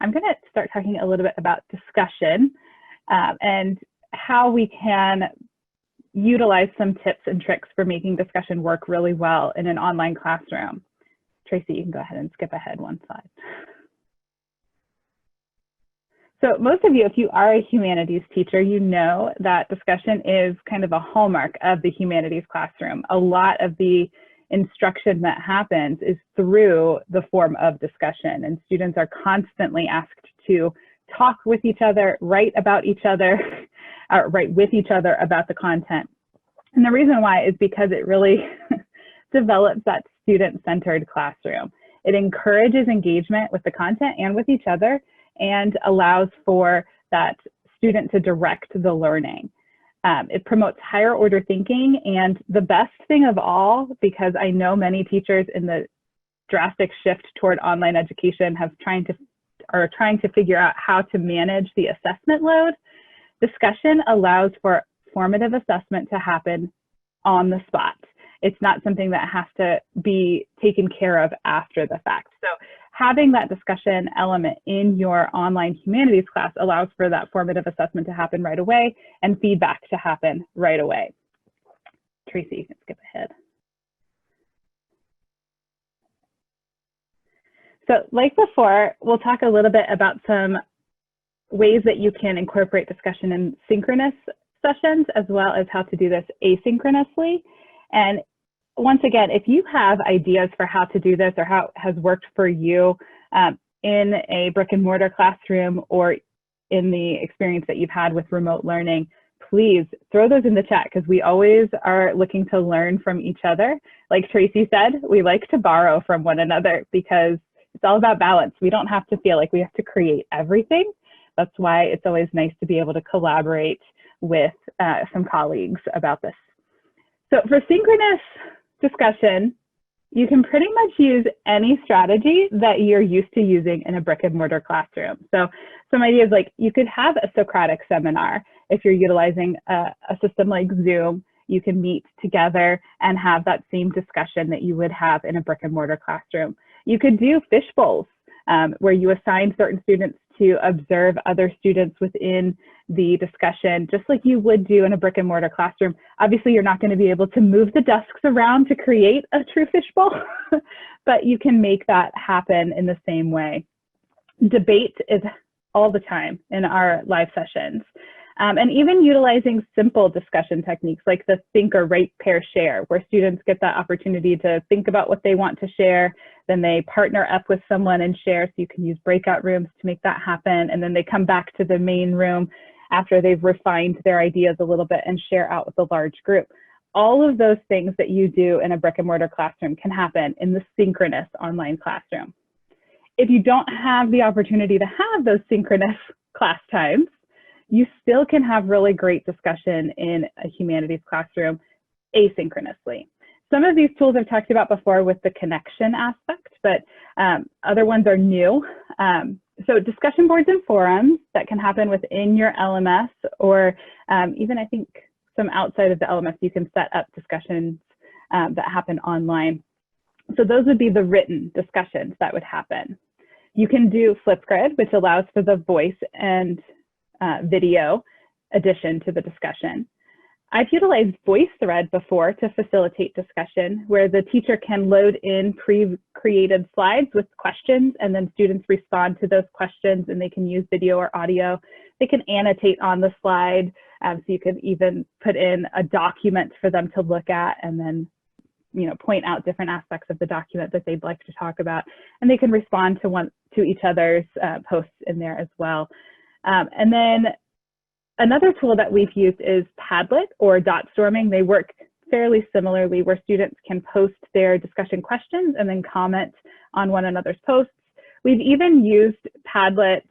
I'm going to start talking a little bit about discussion and how we can utilize some tips and tricks for making discussion work really well in an online classroom. Tracy, you can go ahead and skip ahead one slide. So most of you, if you are a humanities teacher, you know that discussion is kind of a hallmark of the humanities classroom. A lot of the instruction that happens is through the form of discussion, and students are constantly asked to talk with each other, write about each other, write with each other about the content. And the reason why is because it really develops that student-centered classroom. It encourages engagement with the content and with each other, and allows for that student to direct the learning. It promotes higher order thinking, and the best thing of all, because I know many teachers in the drastic shift toward online education are trying to figure out how to manage the assessment load, discussion allows for formative assessment to happen on the spot. It's not something that has to be taken care of after the fact. So having that discussion element in your online humanities class allows for that formative assessment to happen right away and feedback to happen right away. Tracy, you can skip ahead. So like before, we'll talk a little bit about some ways that you can incorporate discussion in synchronous sessions, as well as how to do this asynchronously. And once again, if you have ideas for how to do this or how it has worked for you in a brick and mortar classroom or in the experience that you've had with remote learning, please throw those in the chat, because we always are looking to learn from each other. Like Tracy said, we like to borrow from one another because it's all about balance. We don't have to feel like we have to create everything. That's why it's always nice to be able to collaborate with some colleagues about this. So for synchronous discussion, you can pretty much use any strategy that you're used to using in a brick and mortar classroom. So some ideas, like you could have a Socratic seminar. If you're utilizing a system like Zoom, you can meet together and have that same discussion that you would have in a brick and mortar classroom. You could do fish bowls, where you assign certain students to observe other students within the discussion, just like you would do in a brick and mortar classroom. Obviously, you're not going to be able to move the desks around to create a true fishbowl, but you can make that happen in the same way. Debate is all the time in our live sessions. And even utilizing simple discussion techniques like the think or write, pair, share, where students get that opportunity to think about what they want to share, then they partner up with someone and share, so you can use breakout rooms to make that happen, and then they come back to the main room after they've refined their ideas a little bit and share out with a large group. All of those things that you do in a brick and mortar classroom can happen in the synchronous online classroom. If you don't have the opportunity to have those synchronous class times, you still can have really great discussion in a humanities classroom asynchronously. Some of these tools I've talked about before with the connection aspect, but other ones are new. So discussion boards and forums that can happen within your LMS, or even I think some outside of the LMS, you can set up discussions that happen online. So those would be the written discussions that would happen. You can do Flipgrid, which allows for the voice and video addition to the discussion. I've utilized VoiceThread before to facilitate discussion, where the teacher can load in pre-created slides with questions, and then students respond to those questions, and they can use video or audio. They can annotate on the slide, so you can even put in a document for them to look at, and then point out different aspects of the document that they'd like to talk about, and they can respond to each other's posts in there as well. And then another tool that we've used is Padlet or dot storming. They work fairly similarly, where students can post their discussion questions and then comment on one another's posts. We've even used Padlet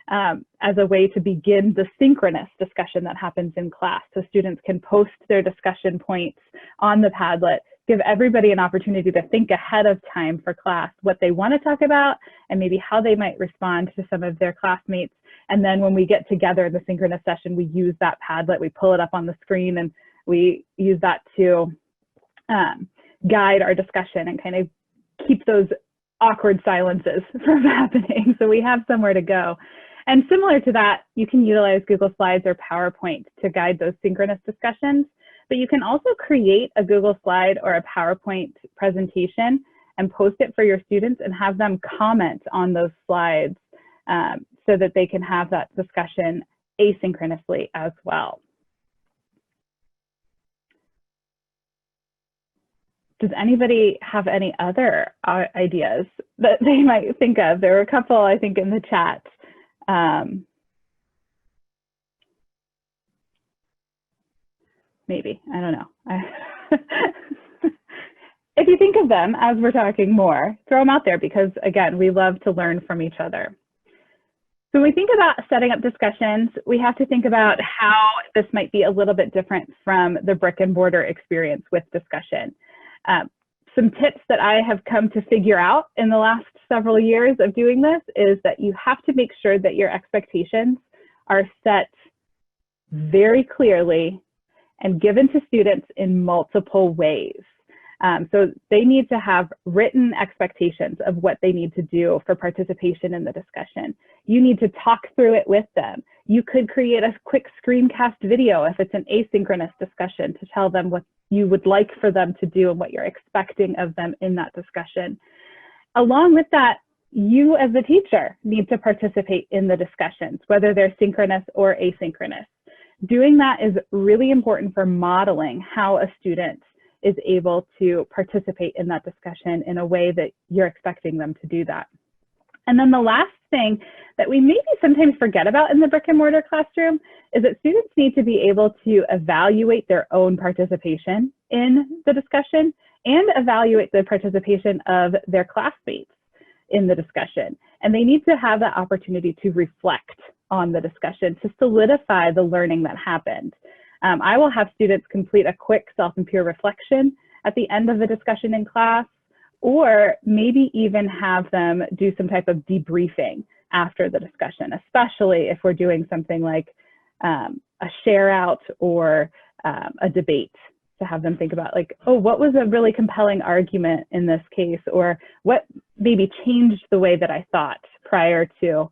as a way to begin the synchronous discussion that happens in class. So students can post their discussion points on the Padlet, give everybody an opportunity to think ahead of time for class what they want to talk about and maybe how they might respond to some of their classmates. And then when we get together in the synchronous session, we use that Padlet, we pull it up on the screen, and we use that to guide our discussion and kind of keep those awkward silences from happening. So we have somewhere to go. And similar to that, you can utilize Google Slides or PowerPoint to guide those synchronous discussions, but you can also create a Google Slide or a PowerPoint presentation and post it for your students and have them comment on those slides so that they can have that discussion asynchronously as well. Does anybody have any other ideas that they might think of? There were a couple, I think, in the chat. Maybe, I don't know. If you think of them as we're talking more, throw them out there because, again, we love to learn from each other. So when we think about setting up discussions, we have to think about how this might be a little bit different from the brick and mortar experience with discussion. Some tips that I have come to figure out in the last several years of doing this is that you have to make sure that your expectations are set very clearly and given to students in multiple ways. So they need to have written expectations of what they need to do for participation in the discussion. You need to talk through it with them. You could create a quick screencast video if it's an asynchronous discussion to tell them what you would like for them to do and what you're expecting of them in that discussion. Along with that, you as a teacher need to participate in the discussions, whether they're synchronous or asynchronous. Doing that is really important for modeling how a student is able to participate in that discussion in a way that you're expecting them to do that. And then the last thing that we maybe sometimes forget about in the brick and mortar classroom is that students need to be able to evaluate their own participation in the discussion and evaluate the participation of their classmates in the discussion. And they need to have that opportunity to reflect on the discussion to solidify the learning that happened. I will have students complete a quick self and peer reflection at the end of the discussion in class, or maybe even have them do some type of debriefing after the discussion, especially if we're doing something like a share out or a debate, to have them think about like, oh, what was a really compelling argument in this case, or what maybe changed the way that I thought prior to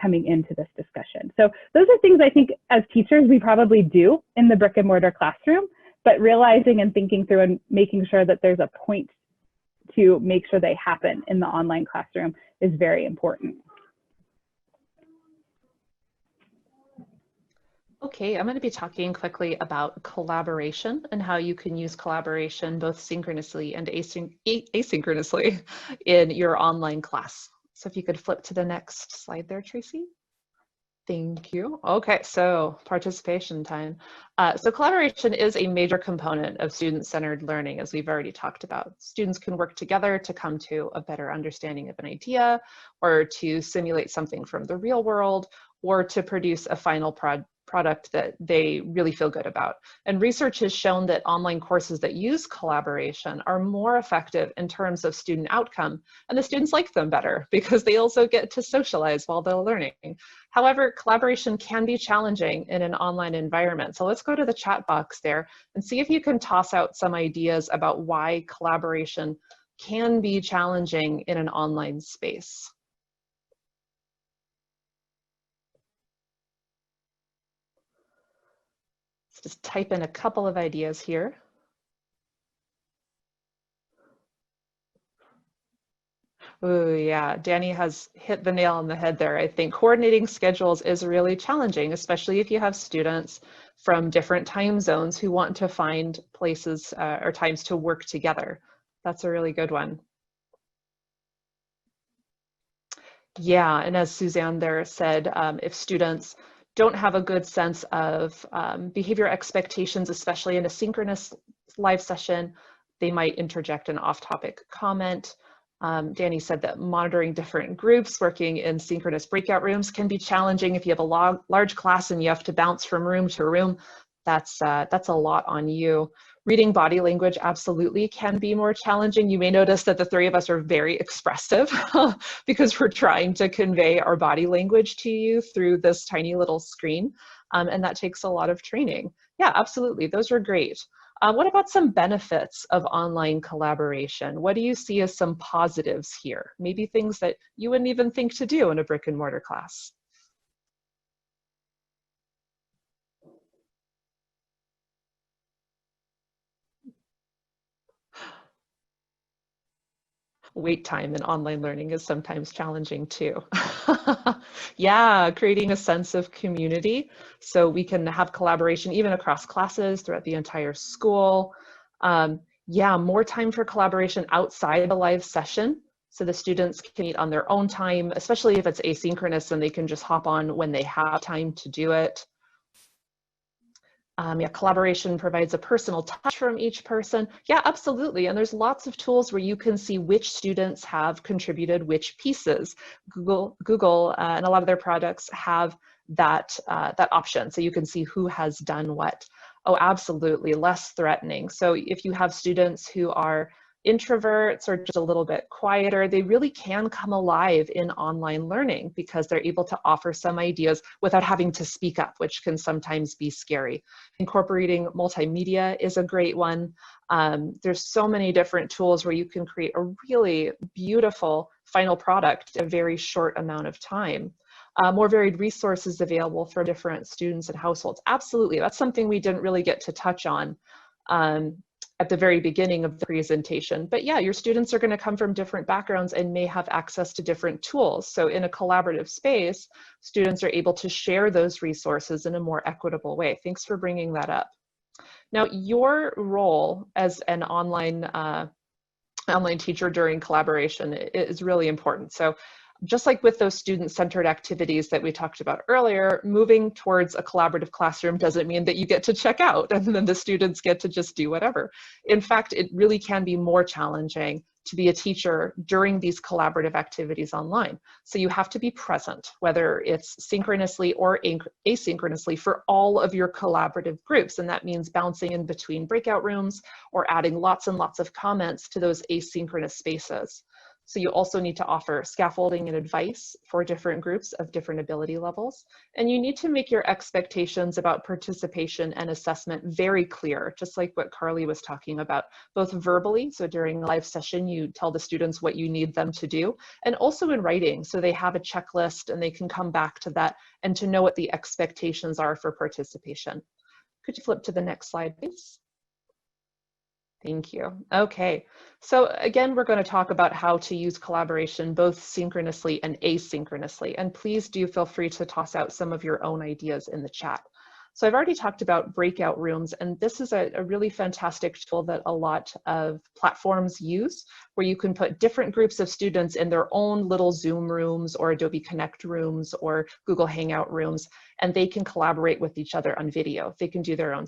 coming into this discussion. So those are things I think as teachers we probably do in the brick and mortar classroom, but realizing and thinking through and making sure that there's a point to make sure they happen in the online classroom is very important. Okay, I'm going to be talking quickly about collaboration and how you can use collaboration both synchronously and asynchronously in your online class. So if you could flip to the next slide there, Tracy. Thank you. Okay, so participation time. So collaboration is a major component of student-centered learning, as we've already talked about. Students can work together to come to a better understanding of an idea, or to simulate something from the real world, or to produce a final product that they really feel good about. And research has shown that online courses that use collaboration are more effective in terms of student outcome, and the students like them better because they also get to socialize while they're learning. However, collaboration can be challenging in an online environment. So let's go to the chat box there and see if you can toss out some ideas about why collaboration can be challenging in an online space. Just type in a couple of ideas here. Oh yeah, Danny has hit the nail on the head there. I think coordinating schedules is really challenging, especially if you have students from different time zones who want to find places or times to work together. That's a really good one. Yeah, and as Suzanne there said, if students don't have a good sense of behavior expectations, especially in a synchronous live session, they might interject an off-topic comment. Danny said that monitoring different groups working in synchronous breakout rooms can be challenging if you have a large class and you have to bounce from room to room. That's a lot on you. Reading body language absolutely can be more challenging. You may notice that the three of us are very expressive because we're trying to convey our body language to you through this tiny little screen, and that takes a lot of training. Yeah, absolutely, those are great. What about some benefits of online collaboration? What do you see as some positives here? Maybe things that you wouldn't even think to do in a brick and mortar class. Wait time in online learning is sometimes challenging too. Yeah, creating a sense of community so we can have collaboration even across classes throughout the entire school. Yeah, more time for collaboration outside the live session so the students can meet on their own time, especially if it's asynchronous and they can just hop on when they have time to do it. Yeah, collaboration provides a personal touch from each person. Yeah, absolutely. And there's lots of tools where you can see which students have contributed which pieces. Google and a lot of their products have that, that option. So you can see who has done what. Oh, absolutely, less threatening. So if you have students who are introverts or just a little bit quieter, they really can come alive in online learning because they're able to offer some ideas without having to speak up, which can sometimes be scary. Incorporating multimedia is a great one. There's so many different tools where you can create a really beautiful final product in a very short amount of time. More varied resources available for different students and households. Absolutely, that's something we didn't really get to touch on at the very beginning of the presentation. But yeah, your students are going to come from different backgrounds and may have access to different tools. So in a collaborative space, students are able to share those resources in a more equitable way. Thanks for bringing that up. Now, your role as an online teacher during collaboration is really important. So just like with those student-centered activities that we talked about earlier, moving towards a collaborative classroom doesn't mean that you get to check out and then the students get to just do whatever. In fact, it really can be more challenging to be a teacher during these collaborative activities online. So you have to be present, whether it's synchronously or asynchronously for all of your collaborative groups. And that means bouncing in between breakout rooms or adding lots and lots of comments to those asynchronous spaces. So you also need to offer scaffolding and advice for different groups of different ability levels. And you need to make your expectations about participation and assessment very clear, just like what Carly was talking about, both verbally, so during a live session, you tell the students what you need them to do, and also in writing, so they have a checklist and they can come back to that and to know what the expectations are for participation. Could you flip to the next slide, please? Thank you. Okay, so again, we're going to talk about how to use collaboration both synchronously and asynchronously. And please do feel free to toss out some of your own ideas in the chat. So I've already talked about breakout rooms, and this is a really fantastic tool that a lot of platforms use, where you can put different groups of students in their own little Zoom rooms or Adobe Connect rooms or Google Hangout rooms, and they can collaborate with each other on video. They can do their own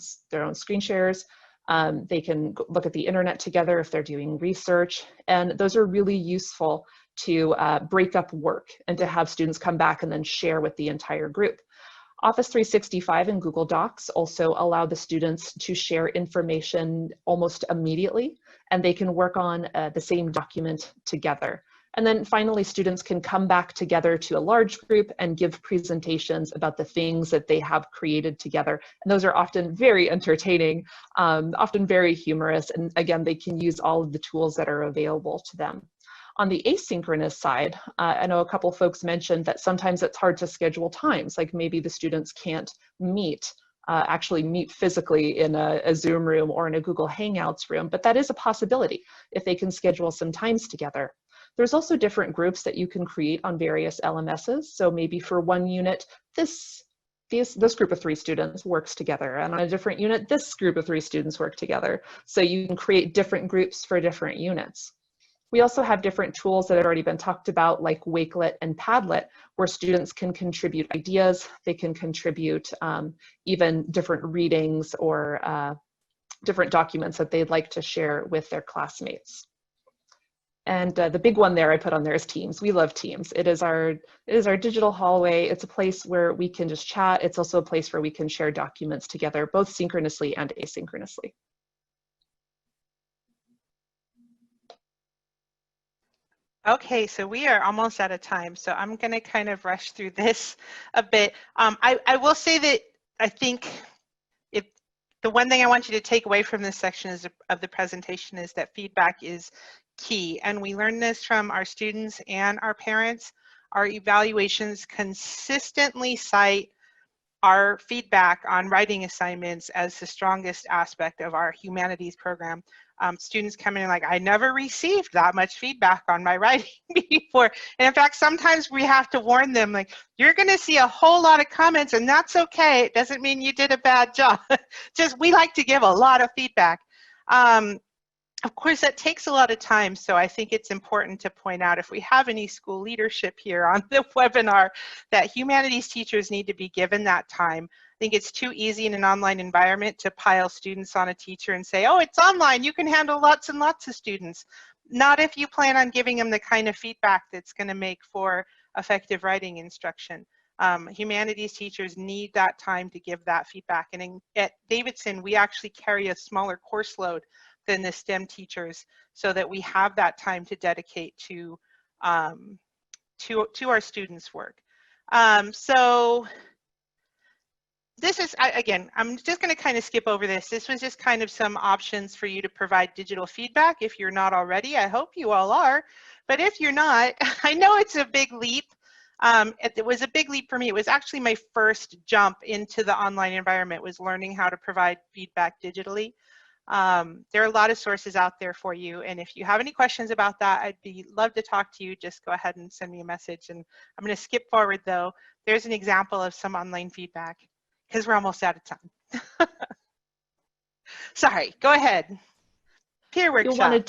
screen shares. They can look at the internet together if they're doing research, and those are really useful to break up work and to have students come back and then share with the entire group. Office 365 and Google Docs also allow the students to share information almost immediately, and they can work on the same document together. And then finally, students can come back together to a large group and give presentations about the things that they have created together. And those are often very entertaining, often very humorous. And again, they can use all of the tools that are available to them. On the asynchronous side, I know a couple folks mentioned that sometimes it's hard to schedule times, like maybe the students can't actually meet physically in a Zoom room or in a Google Hangouts room, but that is a possibility if they can schedule some times together. There's also different groups that you can create on various LMSs. So maybe for one unit, this group of 3 students works together, and on a different unit, this group of 3 students work together. So you can create different groups for different units. We also have different tools that have already been talked about, like Wakelet and Padlet, where students can contribute ideas. They can contribute even different readings or different documents that they'd like to share with their classmates. And the big one there I put on there is Teams. We love Teams. It is our digital hallway. It's a place where we can just chat. It's also a place where we can share documents together, both synchronously and asynchronously. Okay, so we are almost out of time, so I'm going to kind of rush through this a bit. I will say that I think the one thing I want you to take away from this section of the presentation is that feedback is key. And we learn this from our students and our parents. Our evaluations consistently cite our feedback on writing assignments as the strongest aspect of our humanities program. Students come in like, I never received that much feedback on my writing before. And in fact, sometimes we have to warn them, like, you're gonna see a whole lot of comments and that's okay. It doesn't mean you did a bad job. Just, we like to give a lot of feedback. Of course, that takes a lot of time, so I think it's important to point out, if we have any school leadership here on the webinar, that humanities teachers need to be given that time. I think it's too easy in an online environment to pile students on a teacher and say, oh, it's online, you can handle lots and lots of students. Not if you plan on giving them the kind of feedback that's going to make for effective writing instruction. Humanities teachers need that time to give that feedback. And at Davidson, we actually carry a smaller course load than the STEM teachers, so that we have that time to dedicate to our students' work. So this is, again, I'm just going to kind of skip over this. This was just kind of some options for you to provide digital feedback if you're not already. I hope you all are, but if you're not, I know it's a big leap. It was a big leap for me. It was actually my first jump into the online environment, was learning how to provide feedback digitally. There are a lot of sources out there for you, and if you have any questions about that, I'd love to talk to you. Just go ahead and send me a message. And I'm going to skip forward though. There's an example of some online feedback, because we're almost out of time. Sorry, go ahead. Peer workshop.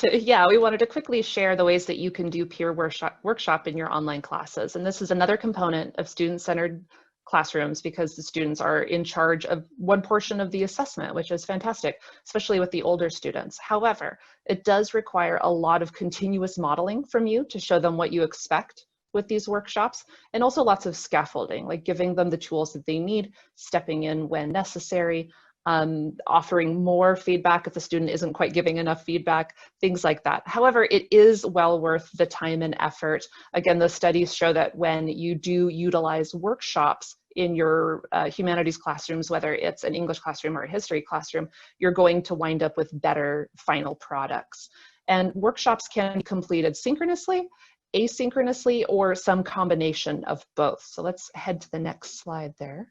We wanted to quickly share the ways that you can do peer workshop in your online classes. And this is another component of student-centered classrooms, because the students are in charge of one portion of the assessment, which is fantastic, especially with the older students. However, it does require a lot of continuous modeling from you to show them what you expect with these workshops, and also lots of scaffolding, like giving them the tools that they need, stepping in when necessary, offering more feedback if the student isn't quite giving enough feedback, things like that. However, it is well worth the time and effort. Again, the studies show that when you do utilize workshops in your humanities classrooms, whether it's an English classroom or a history classroom, you're going to wind up with better final products. And workshops can be completed synchronously, asynchronously, or some combination of both. So let's head to the next slide there.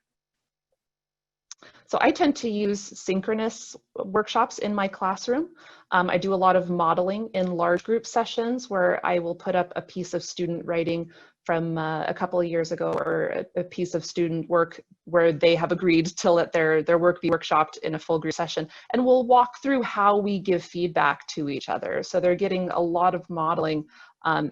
So I tend to use synchronous workshops in my classroom. I do a lot of modeling in large group sessions where I will put up a piece of student writing from a couple of years ago, or a piece of student work where they have agreed to let their work be workshopped in a full group session. And we'll walk through how we give feedback to each other. So they're getting a lot of modeling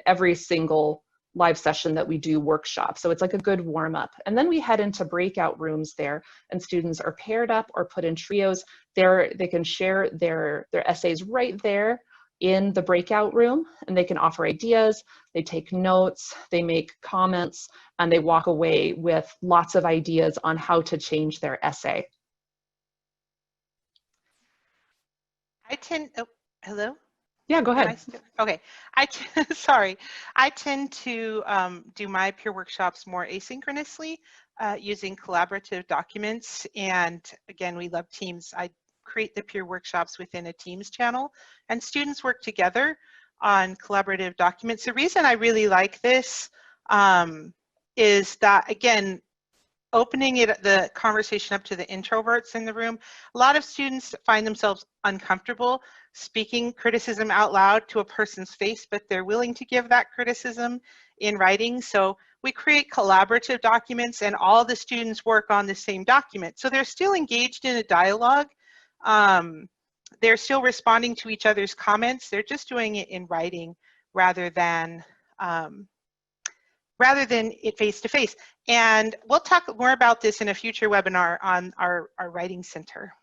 every single live session that we do workshop. So it's like a good warm up. And then we head into breakout rooms there, and students are paired up or put in trios. They can share their essays right there in the breakout room, and they can offer ideas, they take notes, they make comments, and they walk away with lots of ideas on how to change their essay. Oh, hello? Yeah, go ahead. Okay, sorry. I tend to do my peer workshops more asynchronously using collaborative documents. And again, we love Teams. I create the peer workshops within a Teams channel, and students work together on collaborative documents. The reason I really like this is that, again, opening the conversation up to the introverts in the room. A lot of students find themselves uncomfortable speaking criticism out loud to a person's face, but they're willing to give that criticism in writing. So we create collaborative documents, and all the students work on the same document. So they're still engaged in a dialogue. They're still responding to each other's comments. They're just doing it in writing rather than it face-to-face. And we'll talk more about this in a future webinar on our writing center.